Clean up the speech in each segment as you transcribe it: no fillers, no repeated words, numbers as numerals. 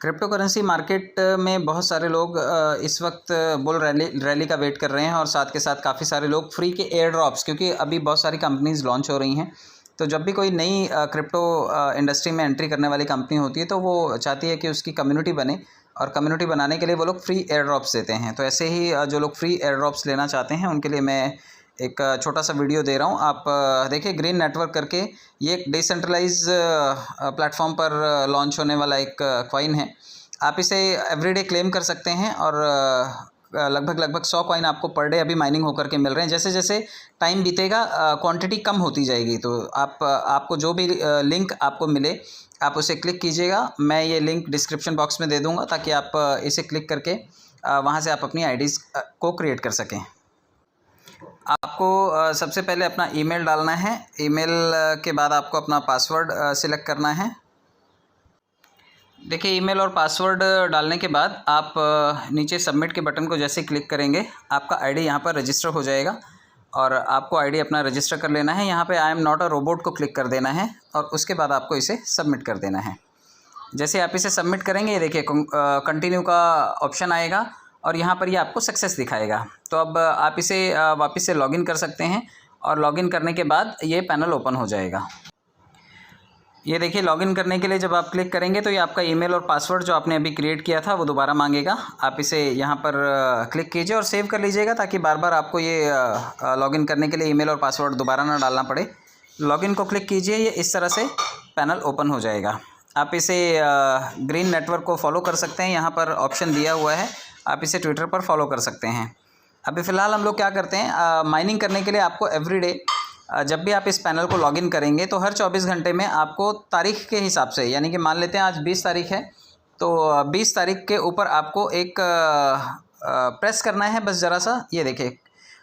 Crypto currency market में बहुत सारे लोग इस वक्त बुल रैली का वेट कर रहे हैं और साथ के साथ काफ़ी सारे लोग फ्री के एयर ड्रॉप्स, क्योंकि अभी बहुत सारी कंपनीज़ लॉन्च हो रही हैं। तो जब भी कोई नई क्रिप्टो इंडस्ट्री में एंट्री करने वाली कंपनी होती है तो वो चाहती है कि उसकी कम्युनिटी बने, और कम्युनिटी बनाने के लिए वो लोग फ्री एयर ड्रॉप्स देते हैं। तो ऐसे ही जो लोग फ्री एयर ड्रॉप्स लेना चाहते हैं उनके लिए मैं एक छोटा सा वीडियो दे रहा हूँ। आप देखिए, ग्रीन नेटवर्क करके ये एक डिसेंट्रलाइज प्लेटफॉर्म पर लॉन्च होने वाला एक कॉइन है। आप इसे एवरीडे क्लेम कर सकते हैं और लगभग 100 कॉइन आपको पर डे अभी माइनिंग होकर के मिल रहे हैं। जैसे जैसे टाइम बीतेगा क्वांटिटी कम होती जाएगी। तो आपको जो भी लिंक आपको मिले आप उसे क्लिक कीजिएगा। मैं ये लिंक डिस्क्रिप्शन बॉक्स में दे दूँगा ताकि आप इसे क्लिक करके वहाँ से आप अपनी आईडीज़ को क्रिएट कर सकें। आपको सबसे पहले अपना ईमेल डालना है। ईमेल के बाद आपको अपना पासवर्ड सिलेक्ट करना है। देखिए, ईमेल और पासवर्ड डालने के बाद आप नीचे सबमिट के बटन को जैसे क्लिक करेंगे आपका आईडी यहाँ पर रजिस्टर हो जाएगा और आपको आईडी अपना रजिस्टर कर लेना है। यहाँ पे I am not a robot को क्लिक कर देना है और उसके बाद आपको इसे सबमिट कर देना है। जैसे आप इसे सबमिट करेंगे, ये देखिए कंटिन्यू का ऑप्शन आएगा और यहाँ पर ये आपको सक्सेस दिखाएगा। तो अब आप इसे वापस से लॉगिन कर सकते हैं और लॉगिन करने के बाद ये पैनल ओपन हो जाएगा। ये देखिए, लॉगिन करने के लिए जब आप क्लिक करेंगे तो ये आपका ईमेल और पासवर्ड जो आपने अभी क्रिएट किया था वो दोबारा मांगेगा। आप इसे यहाँ पर क्लिक कीजिए और सेव कर लीजिएगा ताकि बार बार आपको ये लॉगिन करने के लिए ईमेल और पासवर्ड दोबारा ना डालना पड़े। लॉगिन को क्लिक कीजिए, ये इस तरह से पैनल ओपन हो जाएगा। आप इसे ग्रीन नेटवर्क को फॉलो कर सकते हैं, यहाँ पर ऑप्शन दिया हुआ है। आप इसे ट्विटर पर फॉलो कर सकते हैं। अभी फ़िलहाल हम लोग क्या करते हैं, माइनिंग करने के लिए आपको एवरीडे जब भी आप इस पैनल को लॉगिन करेंगे तो हर 24 घंटे में आपको तारीख़ के हिसाब से, यानी कि मान लेते हैं आज 20 तारीख़ है तो 20 तारीख़ के ऊपर आपको एक प्रेस करना है बस ज़रा सा। ये देखिए,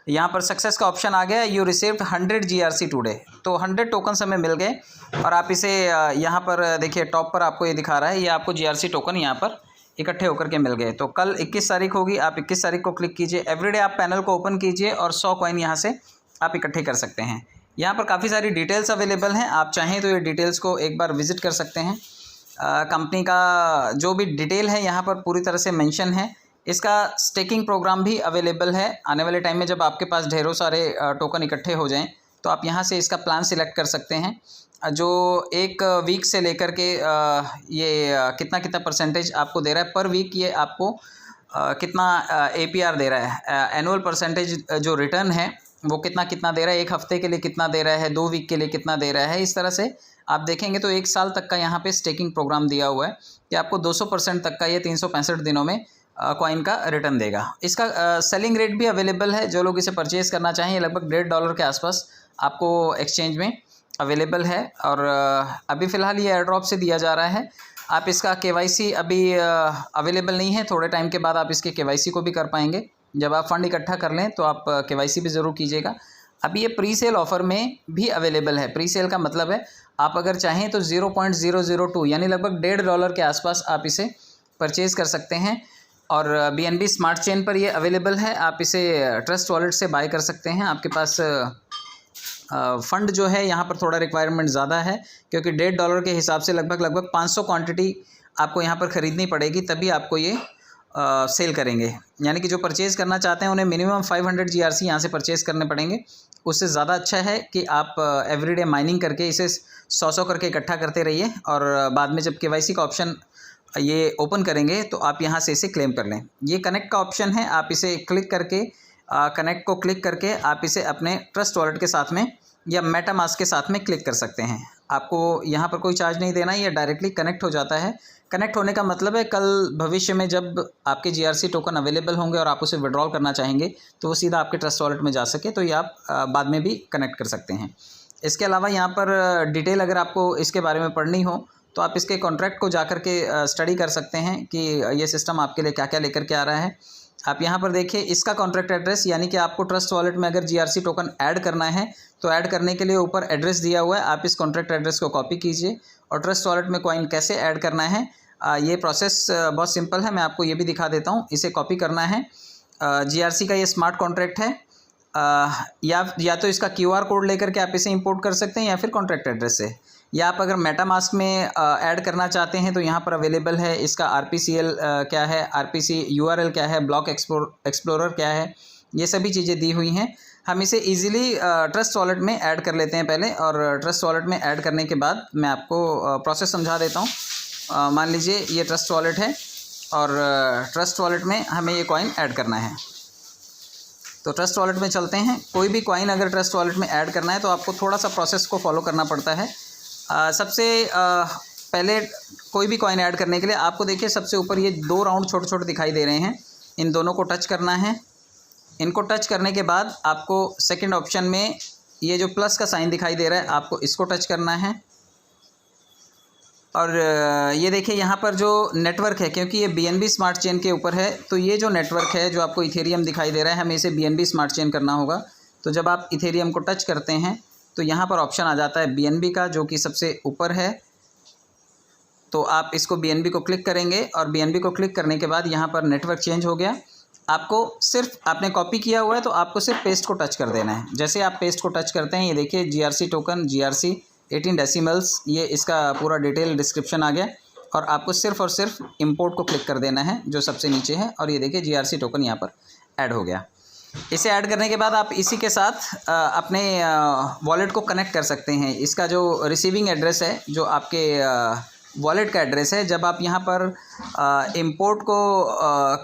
यहाँ पर सक्सेस का ऑप्शन आ गया। You received 100 GRC today. तो 100 टोकन्स हमें मिल गए और आप इसे यहाँ पर देखिए टॉप पर आपको ये दिखा रहा है, ये आपको GRC टोकन यहाँ पर इकट्ठे होकर के मिल गए। तो कल 21 तारीख होगी, आप 21 तारीख को क्लिक कीजिए। एवरीडे आप पैनल को ओपन कीजिए और 100 कॉइन यहाँ से आप इकट्ठे कर सकते हैं। यहाँ पर काफ़ी सारी डिटेल्स अवेलेबल हैं, आप चाहें तो ये डिटेल्स को एक बार विज़िट कर सकते हैं। कंपनी का जो भी डिटेल है यहाँ पर पूरी तरह से मेंशन है। इसका स्टेकिंग प्रोग्राम भी अवेलेबल है। आने वाले टाइम में जब आपके पास ढेरों सारे टोकन इकट्ठे हो जाएं तो आप यहाँ से इसका प्लान सिलेक्ट कर सकते हैं, जो एक वीक से लेकर के ये कितना परसेंटेज आपको दे रहा है पर वीक। ये आपको कितना APR दे रहा है, एनुअल परसेंटेज जो रिटर्न है वो कितना दे रहा है, एक हफ्ते के लिए कितना दे रहा है, 2 वीक के लिए कितना दे रहा है। इस तरह से आप देखेंगे तो 1 साल तक का यहाँ पे स्टेकिंग प्रोग्राम दिया हुआ है कि आपको 200% तक का ये 365 दिनों में कॉइन का रिटर्न देगा। इसका सेलिंग रेट भी अवेलेबल है। जो लोग इसे परचेज़ करना चाहें, ये लगभग $1.5 के आसपास आपको एक्सचेंज में अवेलेबल है और अभी फ़िलहाल ये एयर ड्रॉप से दिया जा रहा है। आप इसका KYC अभी अवेलेबल नहीं है, थोड़े टाइम के बाद आप इसके KYC को भी कर पाएंगे। जब आप फ़ंड इकट्ठा कर लें तो आप KYC भी ज़रूर कीजिएगा। अभी ये प्री सेल ऑफ़र में भी अवेलेबल है। प्री सेल का मतलब है आप अगर चाहें तो 0.002 यानी लगभग $1.5 के आसपास आप इसे परचेज़ कर सकते हैं और BNB स्मार्ट चेन पर ये अवेलेबल है। आप इसे ट्रस्ट वॉलेट से बाय कर सकते हैं। आपके पास फ़ंड जो है यहाँ पर थोड़ा रिक्वायरमेंट ज़्यादा है, क्योंकि $1.5 के हिसाब से लगभग 500 क्वांटिटी आपको यहाँ पर ख़रीदनी पड़ेगी, तभी आपको ये सेल करेंगे। यानी कि जो परचेज़ करना चाहते हैं उन्हें मिनिमम 500 GRC यहाँ से परचेज़ करने पड़ेंगे। उससे ज़्यादा अच्छा है कि आप एवरीडे माइनिंग करके इसे 100 करके इकट्ठा करते रहिए और बाद में जब KYC का ऑप्शन ये ओपन करेंगे तो आप यहाँ से इसे क्लेम कर लें। ये कनेक्ट का ऑप्शन है, आप इसे क्लिक करके कनेक्ट को क्लिक करके आप इसे अपने ट्रस्ट वॉलेट के साथ में या मेटामास्क के साथ में क्लिक कर सकते हैं। आपको यहाँ पर कोई चार्ज नहीं देना, ये डायरेक्टली कनेक्ट हो जाता है। कनेक्ट होने का मतलब है कल भविष्य में जब आपके GRC टोकन अवेलेबल होंगे और आप उसे विड्रॉल करना चाहेंगे तो वो सीधा आपके ट्रस्ट वॉलेट में जा सके, तो ये आप बाद में भी कनेक्ट कर सकते हैं। इसके अलावा यहाँ पर डिटेल अगर आपको इसके बारे में पढ़नी हो तो आप इसके कॉन्ट्रैक्ट को जाकर के स्टडी कर सकते हैं कि ये सिस्टम आपके लिए क्या क्या लेकर के आ रहा है। आप यहाँ पर देखिए इसका कॉन्ट्रैक्ट एड्रेस, यानी कि आपको ट्रस्ट वॉलेट में अगर GRC टोकन ऐड करना है तो ऐड करने के लिए ऊपर एड्रेस दिया हुआ है। आप इस कॉन्ट्रैक्ट एड्रेस को कॉपी कीजिए और ट्रस्ट वॉलेट में कॉइन कैसे ऐड करना है ये प्रोसेस बहुत सिंपल है। मैं आपको ये भी दिखा देता हूँ। इसे कॉपी करना है, GRC का ये स्मार्ट कॉन्ट्रैक्ट है, या तो इसका QR कोड लेकर के आप इसे इंपोर्ट कर सकते हैं या फिर कॉन्ट्रैक्ट एड्रेस से। या आप अगर मेटामास्क में ऐड करना चाहते हैं तो यहाँ पर अवेलेबल है। इसका RPCL क्या है, RPC URL क्या है, ब्लॉक एक्सप्लोरर क्या है, ये सभी चीज़ें दी हुई हैं। हम इसे इजीली ट्रस्ट वॉलेट में ऐड कर लेते हैं पहले, और ट्रस्ट वॉलेट में ऐड करने के बाद मैं आपको प्रोसेस समझा देता हूँ। मान लीजिए ये ट्रस्ट वॉलेट है और ट्रस्ट वॉलेट में हमें ये कॉइन ऐड करना है। तो ट्रस्ट वॉलेट में चलते हैं। कोई भी कॉइन अगर ट्रस्ट वॉलेट में ऐड करना है तो आपको थोड़ा सा प्रोसेस को फॉलो करना पड़ता है। सबसे पहले कोई भी कॉइन ऐड करने के लिए आपको देखिए सबसे ऊपर ये 2 राउंड छोटे छोटे दिखाई दे रहे हैं, इन दोनों को टच करना है। इनको टच करने के बाद आपको सेकंड ऑप्शन में ये जो प्लस का साइन दिखाई दे रहा है, आपको इसको टच करना है। और ये देखिए यहाँ पर जो नेटवर्क है, क्योंकि ये BNB स्मार्ट चेन के ऊपर है, तो ये जो नेटवर्क है जो आपको इथेरियम दिखाई दे रहा है, हमें इसे BNB स्मार्ट चेन करना होगा। तो जब आप इथेरियम को टच करते हैं तो यहाँ पर ऑप्शन आ जाता है BNB का, जो कि सबसे ऊपर है। तो आप इसको BNB को क्लिक करेंगे और BNB को क्लिक करने के बाद यहाँ पर नेटवर्क चेंज हो गया। आपको सिर्फ आपने कॉपी किया हुआ है तो आपको सिर्फ पेस्ट को टच कर देना है। जैसे आप पेस्ट को टच करते हैं, ये देखिए GRC टोकन, GRC 18 डेसिमल्स, ये इसका पूरा डिटेल डिस्क्रिप्शन आ गया। और आपको सिर्फ और सिर्फ इंपोर्ट को क्लिक कर देना है जो सबसे नीचे है, और ये देखिए GRC टोकन यहाँ पर ऐड हो गया। इसे ऐड करने के बाद आप इसी के साथ अपने वॉलेट को कनेक्ट कर सकते हैं। इसका जो रिसीविंग एड्रेस है, जो आपके वॉलेट का एड्रेस है, जब आप यहाँ पर इंपोर्ट को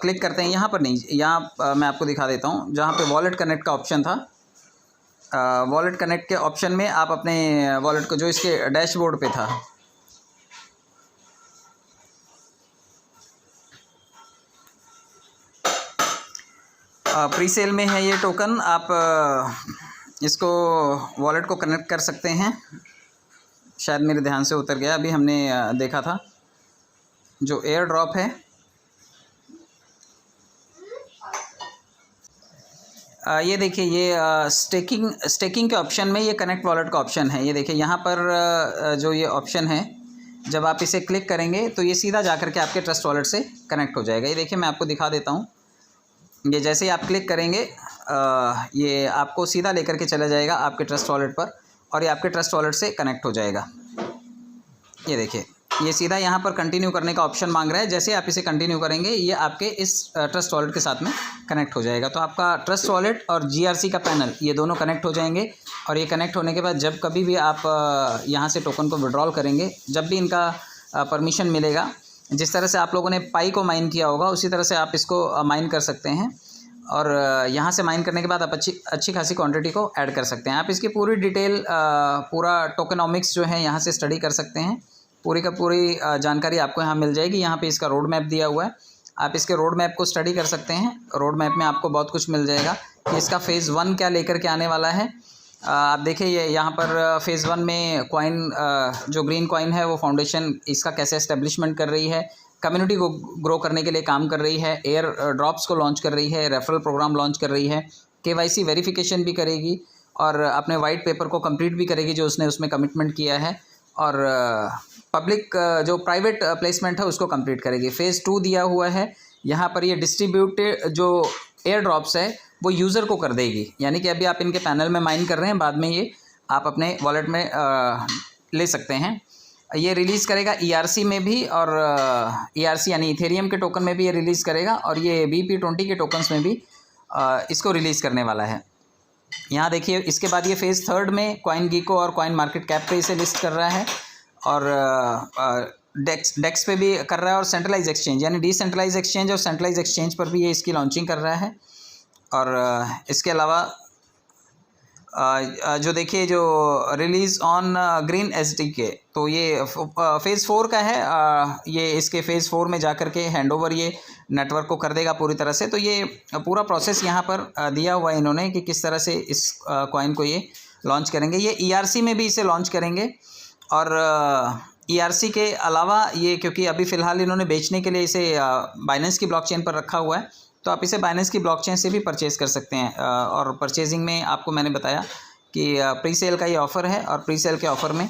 क्लिक करते हैं, यहाँ पर नहीं, यहाँ मैं आपको दिखा देता हूँ, जहाँ पे वॉलेट कनेक्ट का ऑप्शन था। वॉलेट कनेक्ट के ऑप्शन में आप अपने वॉलेट को, जो इसके डैशबोर्ड पे था, प्री सेल में है ये टोकन, आप इसको वॉलेट को कनेक्ट कर सकते हैं। शायद मेरे ध्यान से उतर गया, अभी हमने देखा था जो एयर ड्रॉप है। ये देखिए ये स्टेकिंग के ऑप्शन में ये कनेक्ट वॉलेट का ऑप्शन है। ये देखिए यहाँ पर जो ये ऑप्शन है, जब आप इसे क्लिक करेंगे तो ये सीधा जाकर के आपके ट्रस्ट वॉलेट से कनेक्ट हो जाएगा। ये देखिए मैं आपको दिखा देता हूँ। ये जैसे ही आप क्लिक करेंगे ये आपको सीधा लेकर के चला जाएगा आपके ट्रस्ट वॉलेट पर, और ये आपके ट्रस्ट वॉलेट से कनेक्ट हो जाएगा। ये देखिए ये सीधा यहाँ पर कंटिन्यू करने का ऑप्शन मांग रहा है। जैसे आप इसे कंटिन्यू करेंगे ये आपके इस ट्रस्ट वॉलेट के साथ में कनेक्ट हो जाएगा। तो आपका ट्रस्ट वॉलेट और GRC का पैनल, ये दोनों कनेक्ट हो जाएंगे। और ये कनेक्ट होने के बाद जब कभी भी आप यहाँ से टोकन को विड्रॉल करेंगे, जब भी इनका परमिशन मिलेगा, जिस तरह से आप लोगों ने पाई को माइन किया होगा उसी तरह से आप इसको माइन कर सकते हैं। और यहाँ से माइन करने के बाद आप अच्छी खासी क्वांटिटी को ऐड कर सकते हैं। आप इसकी पूरी डिटेल, पूरा टोकनॉमिक्स जो है यहाँ से स्टडी कर सकते हैं। पूरी का पूरी जानकारी आपको यहाँ मिल जाएगी। यहाँ पे इसका रोड मैप दिया हुआ है, आप इसके रोड मैप को स्टडी कर सकते हैं। रोड मैप में आपको बहुत कुछ मिल जाएगा कि इसका फ़ेज़ 1 क्या लेकर के आने वाला है। आप देखिए ये यहाँ पर फ़ेज़ 1 में कॉइन, जो ग्रीन कॉइन है वो फाउंडेशन इसका कैसे एस्टेब्लिशमेंट कर रही है, कम्युनिटी को ग्रो करने के लिए काम कर रही है, एयर ड्रॉप्स को लॉन्च कर रही है, रेफरल प्रोग्राम लॉन्च कर रही है, KYC वेरिफिकेशन भी करेगी और अपने वाइट पेपर को कंप्लीट भी करेगी जो उसने उसमें कमिटमेंट किया है, और पब्लिक जो प्राइवेट प्लेसमेंट है उसको कंप्लीट करेगी। फ़ेज़ 2 दिया हुआ है, यहाँ पर ये डिस्ट्रीब्यूटेड जो एयर ड्रॉप्स है वो यूज़र को कर देगी। यानी कि अभी आप इनके पैनल में माइन कर रहे हैं, बाद में ये आप अपने वॉलेट में ले सकते हैं। ये रिलीज़ करेगा ERC में भी, और ERC यानी इथेरियम के टोकन में भी ये रिलीज़ करेगा, और ये BP20 के टोकन्स में भी इसको रिलीज़ करने वाला है। यहाँ देखिए इसके बाद ये फ़ेज़ 3 में CoinGecko और कॉइन मार्केट कैप पे इसे लिस्ट कर रहा है, और डेक्स पे भी कर रहा है, और सेंट्रलाइज एक्सचेंज यानी डिसेंट्रलाइज एक्सचेंज और सेंट्रलाइज एक्सचेंज पर भी ये इसकी लॉन्चिंग कर रहा है। और इसके अलावा जो देखिए जो रिलीज़ ऑन ग्रीन SDK, तो ये फ़ेज़ 4 का है। ये इसके फ़ेज़ 4 में जाकर के हैंडओवर ये नेटवर्क को कर देगा पूरी तरह से। तो ये पूरा प्रोसेस यहाँ पर दिया हुआ है इन्होंने कि किस तरह से इस कॉइन को ये लॉन्च करेंगे। ये ERC में भी इसे लॉन्च करेंगे, और ERC के अलावा ये, क्योंकि अभी फ़िलहाल इन्होंने बेचने के लिए इसे बाइनेंस की ब्लॉकचेन पर रखा हुआ है, तो आप इसे बाइनेंस की ब्लॉकचेन से भी परचेज़ कर सकते हैं। और परचेजिंग में आपको मैंने बताया कि प्री सेल का ये ऑफ़र है, और प्री सेल के ऑफ़र में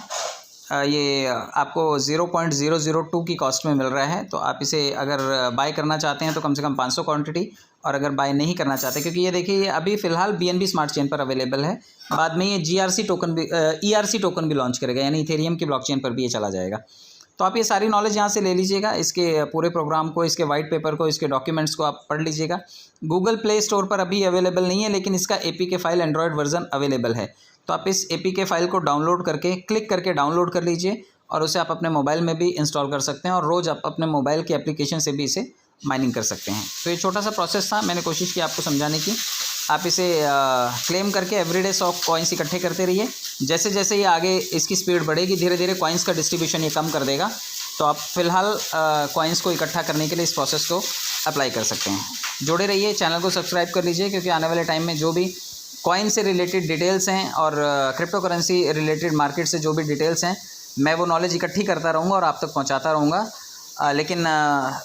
ये आपको 0.002 की कॉस्ट में मिल रहा है। तो आप इसे अगर बाय करना चाहते हैं तो कम से कम 500 क्वांटिटी और अगर बाय नहीं करना चाहते, क्योंकि ये देखिए ये अभी फ़िलहाल BNB स्मार्ट चेन पर अवेलेबल है, बाद में ये GRC टोकन भी ERC टोकन भी लॉन्च करेगा, यानी इथेरियम की ब्लॉकचेन पर भी ये चला जाएगा। तो आप ये सारी नॉलेज यहाँ से ले लीजिएगा, इसके पूरे प्रोग्राम को, इसके वाइट पेपर को, इसके डॉक्यूमेंट्स को आप पढ़ लीजिएगा। गूगल प्ले स्टोर पर अभी अवेलेबल नहीं है, लेकिन इसका APK file Android version available है। तो आप इस APK फाइल को डाउनलोड करके, क्लिक करके डाउनलोड कर लीजिए और उसे आप अपने मोबाइल में भी इंस्टॉल कर सकते हैं और रोज़ आप अपने मोबाइल के एप्लीकेशन से भी इसे माइनिंग कर सकते हैं। तो ये छोटा सा प्रोसेस था, मैंने कोशिश की आपको समझाने की। आप इसे क्लेम करके एवरीडे 100 कॉइन्स इकट्ठे करते रहिए। जैसे जैसे ये आगे इसकी स्पीड बढ़ेगी, धीरे धीरे कॉइन्स का डिस्ट्रीब्यूशन ये कम कर देगा। तो आप फ़िलहाल कॉइन्स को इकट्ठा करने के लिए इस प्रोसेस को अप्लाई कर सकते हैं। जुड़े रहिए, चैनल को सब्सक्राइब कर लीजिए, क्योंकि आने वाले टाइम में जो भी कॉइन से रिलेटेड डिटेल्स हैं और क्रिप्टो करेंसी रिलेटेड मार्केट से जो भी डिटेल्स हैं, मैं वो नॉलेज इकट्ठी करता रहूँगा और आप तक पहुँचाता रहूँगा। लेकिन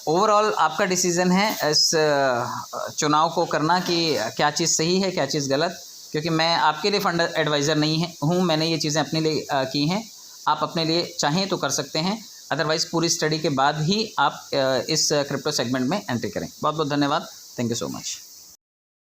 ओवरऑल आपका डिसीज़न है इस चुनाव को करना कि क्या चीज़ सही है, क्या चीज़ गलत, क्योंकि मैं आपके लिए फंड एडवाइज़र नहीं हूँ। मैंने ये चीज़ें अपने लिए की हैं, आप अपने लिए चाहें तो कर सकते हैं, अदरवाइज़ पूरी स्टडी के बाद ही आप इस क्रिप्टो सेगमेंट में एंट्री करें। बहुत बहुत धन्यवाद, थैंक यू सो मच।